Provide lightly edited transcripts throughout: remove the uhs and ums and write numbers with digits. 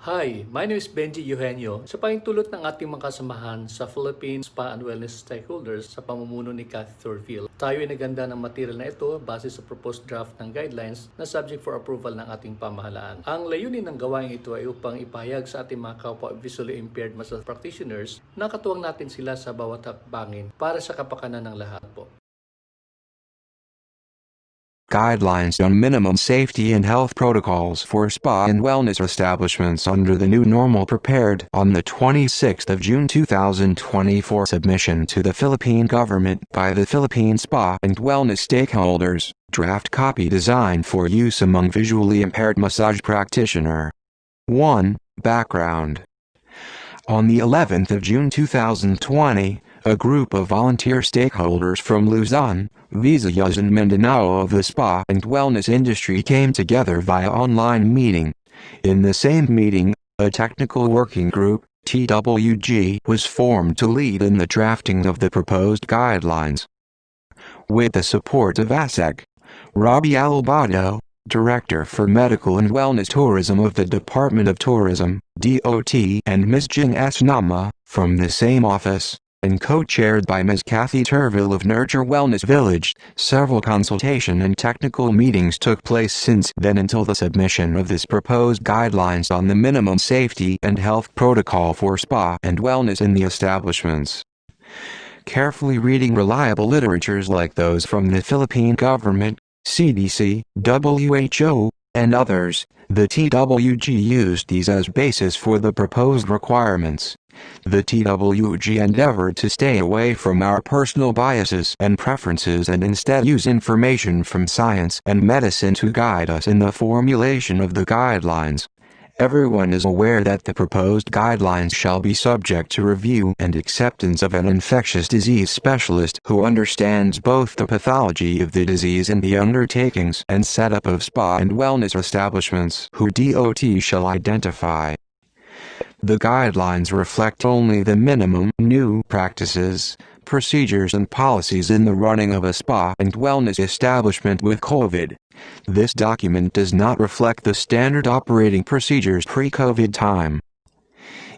Hi, my name is Benjie Eugenio. Sa pahintulot ng ating mga kasamahan sa Philippine Spa and Wellness Stakeholders sa pamumuno ni Kathy Thorfield, tayo ay naganda ng material na ito base sa proposed draft ng guidelines na subject for approval ng ating pamahalaan. Ang layunin ng gawain ito ay upang ipahayag sa ating mga kapwa visually impaired massage practitioners na katuwang natin sila sa bawat hakbangin para sa kapakanan ng lahat po. Guidelines on minimum safety and health protocols for spa and wellness establishments under the new normal prepared on the 26th of June 2024. Submission to the Philippine government by the Philippine Spa and Wellness Stakeholders, draft copy designed for use among visually impaired massage practitioner. 1. Background. On the 11th of June 2020, a group of volunteer stakeholders from Luzon, Visayas and Mindanao of the spa and wellness industry came together via online meeting. In the same meeting, a technical working group, TWG, was formed to lead in the drafting of the proposed guidelines. With the support of ASEC, Robbie Alabado, Director for Medical and Wellness Tourism of the Department of Tourism, DOT, and Ms. Jing S. Nama, from the same office, and co-chaired by Ms. Kathy Turville of Nurture Wellness Village, several consultation and technical meetings took place since then until the submission of this proposed guidelines on the minimum safety and health protocol for spa and wellness in the establishments. Carefully reading reliable literatures like those from the Philippine government, CDC, WHO, and others, the TWG used these as basis for the proposed requirements. The TWG endeavored to stay away from our personal biases and preferences and instead use information from science and medicine to guide us in the formulation of the guidelines. Everyone is aware that the proposed guidelines shall be subject to review and acceptance of an infectious disease specialist who understands both the pathology of the disease and the undertakings and setup of spa and wellness establishments who DOT shall identify. The guidelines reflect only the minimum new practices, procedures and policies in the running of a spa and wellness establishment with COVID. This document does not reflect the standard operating procedures pre-COVID time.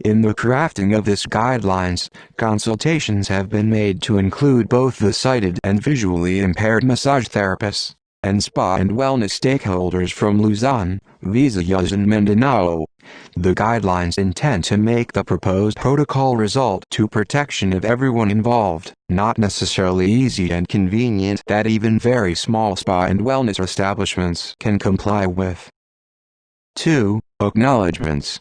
In the crafting of this guidelines, consultations have been made to include both the sighted and visually impaired massage therapists, and spa and wellness stakeholders from Luzon, Visayas and Mindanao. The guidelines intend to make the proposed protocol result to protection of everyone involved, not necessarily easy and convenient that even very small spa and wellness establishments can comply with. 2. Acknowledgments.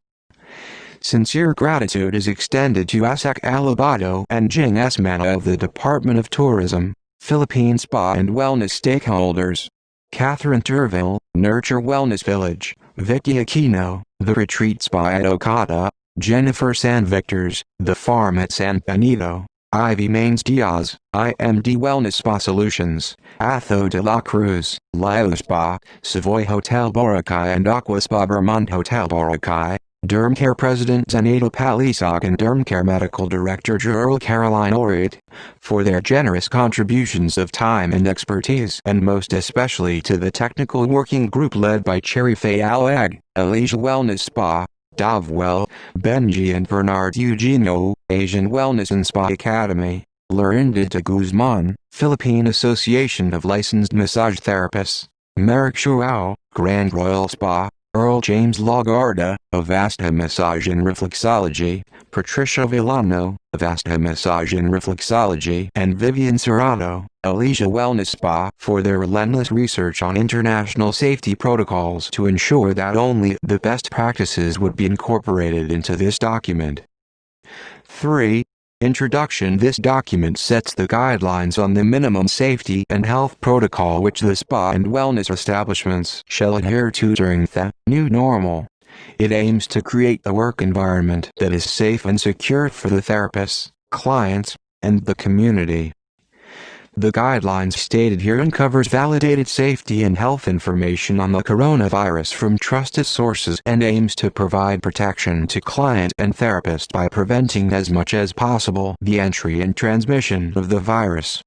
Sincere gratitude is extended to ASEC Alabado and Jing S. Mana of the Department of Tourism, Philippine Spa and Wellness Stakeholders, Catherine Turville, Nurture Wellness Village, Vicky Aquino, The Retreat Spa at Okata, Jennifer San Victors, The Farm at San Benito, Ivy Mains Diaz, IMD Wellness Spa Solutions, Atho de la Cruz, Lila Spa, Savoy Hotel Boracay and Aqua Spa Vermont Hotel Boracay, Dermcare President Zanado Palisak and Dermcare Medical Director Gerald Caroline Orit, for their generous contributions of time and expertise, and most especially to the technical working group led by Cherry Faye Alag, Alicia Wellness Spa, Dovewell, Benjie and Bernard Eugenio, Asian Wellness and Spa Academy, Lorinda de Guzman, Philippine Association of Licensed Massage Therapists, Merrick Shuao, Grand Royal Spa, Earl James Lagarda, Avasta Massage and Reflexology, Patricia Villano, Avasta Massage and Reflexology, and Vivian Serrano, Alicia Wellness Spa, for their relentless research on international safety protocols to ensure that only the best practices would be incorporated into this document. 3. Introduction. This document sets the guidelines on the minimum safety and health protocol which the spa and wellness establishments shall adhere to during the new normal. It aims to create a work environment that is safe and secure for the therapists, clients, and the community. The guidelines stated herein covers validated safety and health information on the coronavirus from trusted sources and aims to provide protection to client and therapist by preventing as much as possible the entry and transmission of the virus.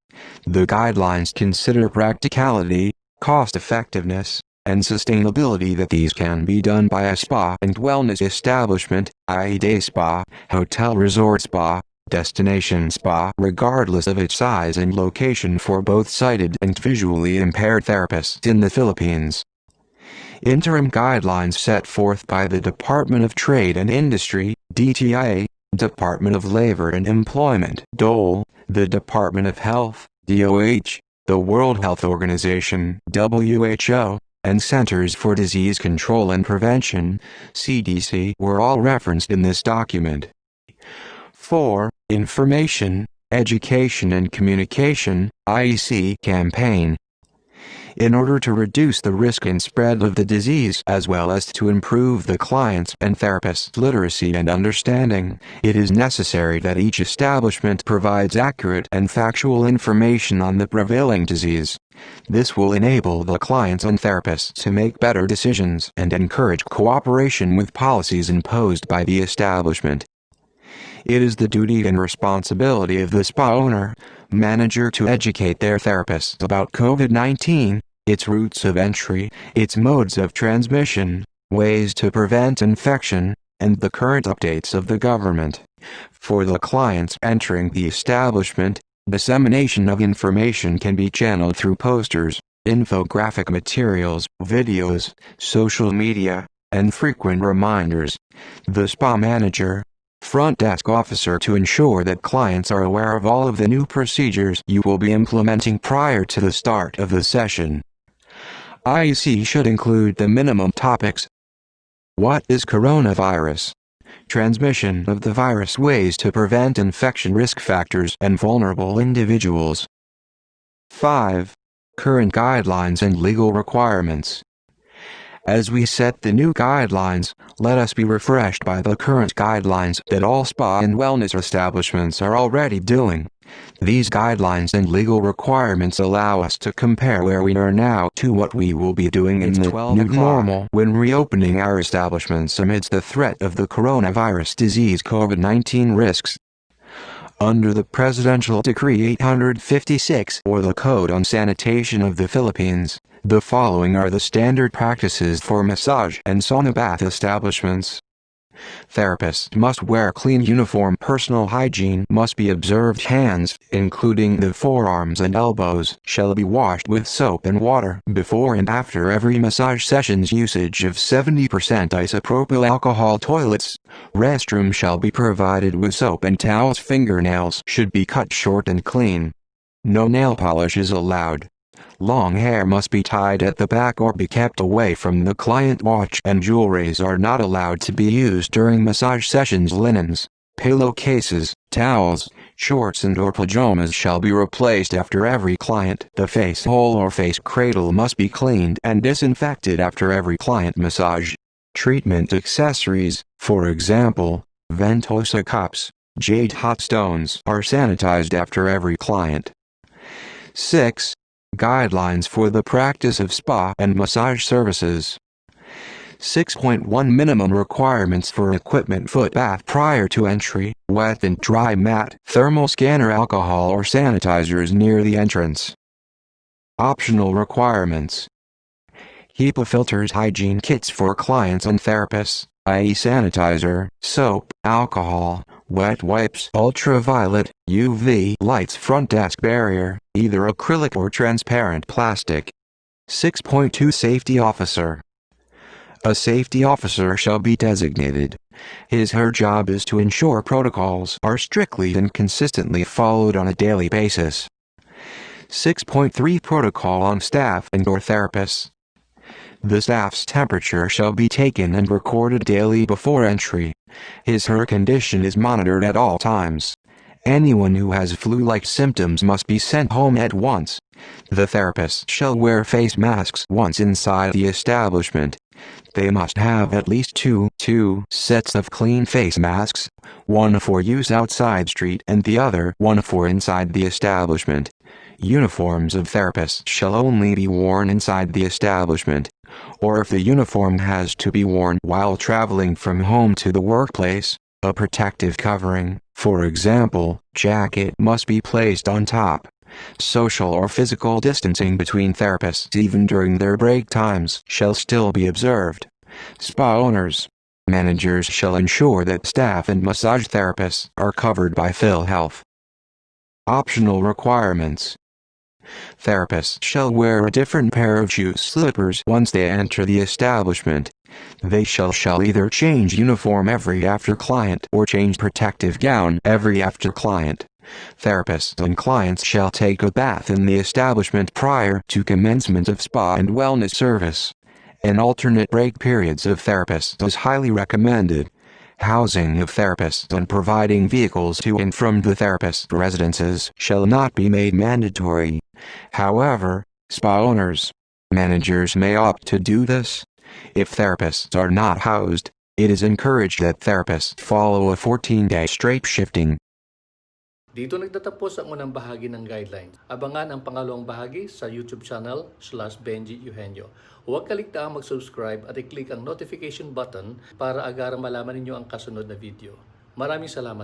The guidelines consider practicality, cost-effectiveness, and sustainability that these can be done by a spa and wellness establishment, i.e. day spa, hotel resort spa, destination spa, regardless of its size and location for both sighted and visually impaired therapists in the Philippines. Interim guidelines set forth by the Department of Trade and Industry, DTIA, Department of Labor and Employment, DOLE, the Department of Health, DOH, the World Health Organization, WHO, and Centers for Disease Control and Prevention, CDC, were all referenced in this document. 4. Information, Education and Communication, IEC campaign. In order to reduce the risk and spread of the disease as well as to improve the clients' and therapists' literacy and understanding, it is necessary that each establishment provides accurate and factual information on the prevailing disease. This will enable the clients and therapists to make better decisions and encourage cooperation with policies imposed by the establishment. It is the duty and responsibility of the spa owner, manager to educate their therapists about COVID-19, its routes of entry, its modes of transmission, ways to prevent infection, and the current updates of the government. For the clients entering the establishment, dissemination of information can be channeled through posters, infographic materials, videos, social media, and frequent reminders. The spa manager, front desk officer to ensure that clients are aware of all of the new procedures you will be implementing prior to the start of the session. IEC should include the minimum topics. What is coronavirus? Transmission of the virus, ways to prevent infection, risk factors and vulnerable individuals. 5. Current guidelines and legal requirements. As we set the new guidelines, let us be refreshed by the current guidelines that all spa and wellness establishments are already doing. These guidelines and legal requirements allow us to compare where we are now to what we will be doing in the new normal when reopening our establishments amidst the threat of the coronavirus disease COVID-19 risks. Under the Presidential Decree 856 or the Code on Sanitation of the Philippines, the following are the standard practices for massage and sauna bath establishments. Therapists must wear clean uniform. Personal hygiene must be observed. Hands, including the forearms and elbows, shall be washed with soap and water before and after every massage session's usage of 70% isopropyl alcohol. Toilets, restroom shall be provided with soap and towels. Fingernails should be cut short and clean. No nail polish is allowed. Long hair must be tied at the back or be kept away from the client. Watch and jewelries are not allowed to be used during massage sessions. Linens, pillowcases, towels, shorts and or pajamas shall be replaced after every client. The face hole or face cradle must be cleaned and disinfected after every client massage. Treatment accessories, for example, Ventosa cups, jade hot stones, are sanitized after every client. 6. Guidelines for the practice of spa and massage services. 6.1 Minimum requirements for equipment: foot bath prior to entry, wet and dry mat, thermal scanner, alcohol or sanitizers near the entrance. Optional requirements: HEPA filters, hygiene kits for clients and therapists, i.e. sanitizer, soap, alcohol, wet wipes, ultraviolet, UV lights, front desk barrier, either acrylic or transparent plastic. 6.2 Safety officer. A safety officer shall be designated. His/her job is to ensure protocols are strictly and consistently followed on a daily basis. 6.3 Protocol on staff and/or therapists. The staff's temperature shall be taken and recorded daily before entry. His/her condition is monitored at all times. Anyone who has flu-like symptoms must be sent home at once. The therapist shall wear face masks once inside the establishment. They must have at least two sets of clean face masks, one for use outside street and the other one for inside the establishment. Uniforms of therapists shall only be worn inside the establishment, or if the uniform has to be worn while traveling from home to the workplace, a protective covering, for example, jacket, must be placed on top. Social or physical distancing between therapists even during their break times shall still be observed. Spa owners, managers shall ensure that staff and massage therapists are covered by PhilHealth. Optional requirements. Therapists shall wear a different pair of shoe slippers once they enter the establishment. They shall either change uniform every after client or change protective gown every after client. Therapists and clients shall take a bath in the establishment prior to commencement of spa and wellness service. An alternate break periods of therapists is highly recommended. Housing of therapists and providing vehicles to and from the therapist residences shall not be made mandatory. However, spa owners, managers may opt to do this. If therapists are not housed, it is encouraged that therapists follow a 14-day straight shifting. Dito nagtatapos ang unang bahagi ng guidelines. Abangan ang pangalawang bahagi sa YouTube channel /Benjie Eugenio. Huwag kaligtaang mag-subscribe at i-click ang notification button para agarang malaman ninyo ang kasunod na video. Maraming salamat.